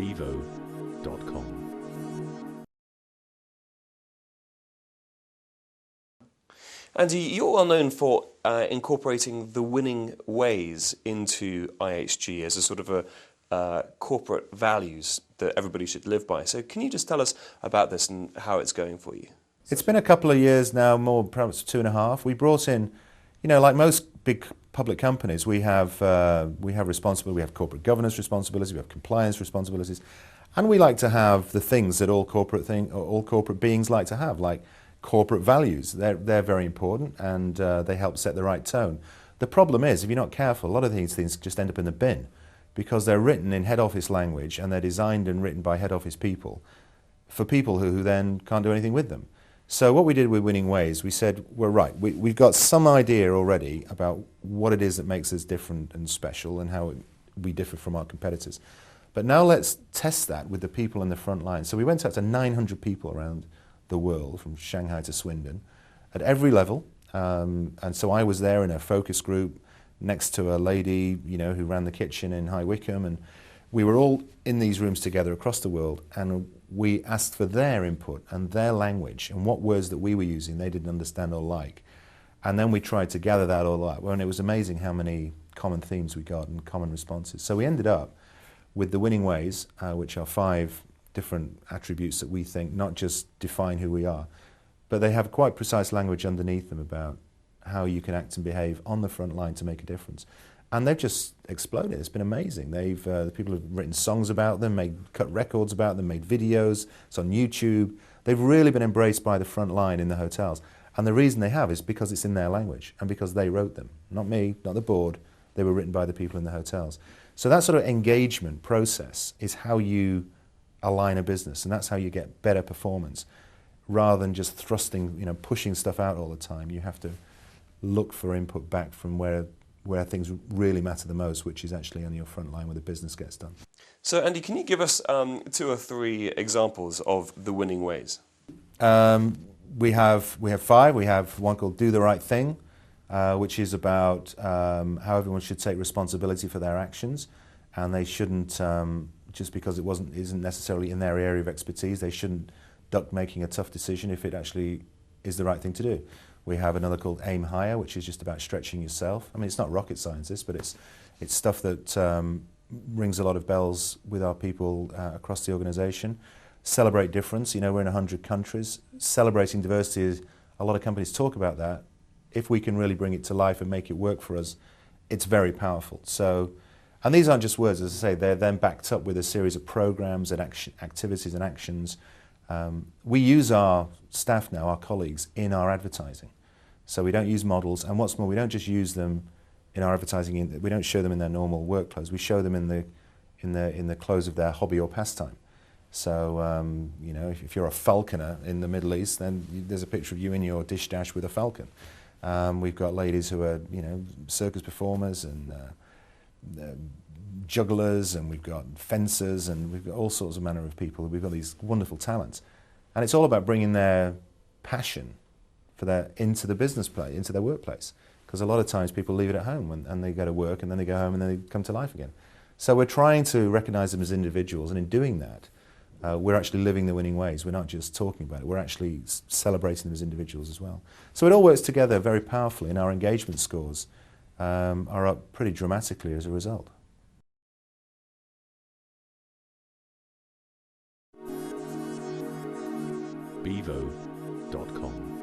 bevo.com. Andy, you're well known for incorporating the winning ways into IHG as a sort of a corporate values that everybody should live by. So can you just tell us about this and how it's going for you? It's been a couple of years now, more perhaps 2.5. We brought in, like most big public companies, we have responsibility, we have corporate governance responsibilities, we have compliance responsibilities, and we like to have the things that all corporate beings like to have, like corporate values. They're very important, and they help set the right tone. The problem is, if you're not careful, a lot of these things just end up in the bin because they're written in head office language and they're designed and written by head office people for people who then can't do anything with them. So what we did with Winning Ways, we said, we're right, we've got some idea already about what it is that makes us different and special and how we differ from our competitors. But now let's test that with the people in the front line. So we went out to 900 people around the world, from Shanghai to Swindon, at every level. And so I was there in a focus group next to a lady, who ran the kitchen in High Wycombe, and we were all in these rooms together across the world, and we asked for their input and their language and what words that we were using they didn't understand or like. And then we tried to gather that all up, and it was amazing how many common themes we got and common responses. So we ended up with the Winning Ways, which are 5 different attributes that we think not just define who we are, but they have quite precise language underneath them about how you can act and behave on the front line to make a difference. And they've just exploded. It's been amazing. The people have written songs about them, cut records about them, made videos. It's on YouTube. They've really been embraced by the front line in the hotels. And the reason they have is because it's in their language and because they wrote them. Not me, not the board. They were written by the people in the hotels. So that sort of engagement process is how you align a business, and that's how you get better performance. Rather than just thrusting, pushing stuff out all the time, you have to look for input back from where things really matter the most, which is actually on your front line where the business gets done. So Andy, can you give us 2 or 3 examples of the winning ways? We have 5. We have one called Do the Right Thing, which is about how everyone should take responsibility for their actions, and they shouldn't, just because it isn't necessarily in their area of expertise, they shouldn't duck making a tough decision if it actually is the right thing to do. We have another called Aim Higher, which is just about stretching yourself. I mean, it's not rocket science, but it's stuff that rings a lot of bells with our people across the organisation. Celebrate difference. We're in 100 countries. Celebrating diversity is, a lot of companies talk about that. If we can really bring it to life and make it work for us, it's very powerful. So, and these aren't just words, as I say, they're then backed up with a series of programs and activities and actions. We use our staff now, our colleagues, in our advertising. So we don't use models, and what's more, we don't just use them in our advertising. We don't show them in their normal work clothes. We show them in the clothes of their hobby or pastime. So if you're a falconer in the Middle East, then there's a picture of you in your dish dash with a falcon. We've got ladies who are circus performers and jugglers, and we've got fencers, and we've got all sorts of manner of people. We've got these wonderful talents, and it's all about bringing their passion into the business play, into their workplace. Because a lot of times people leave it at home and they go to work, and then they go home and then they come to life again. So we're trying to recognise them as individuals, and in doing that, we're actually living the winning ways. We're not just talking about it. We're actually celebrating them as individuals as well. So it all works together very powerfully, and our engagement scores are up pretty dramatically as a result. bevo.com.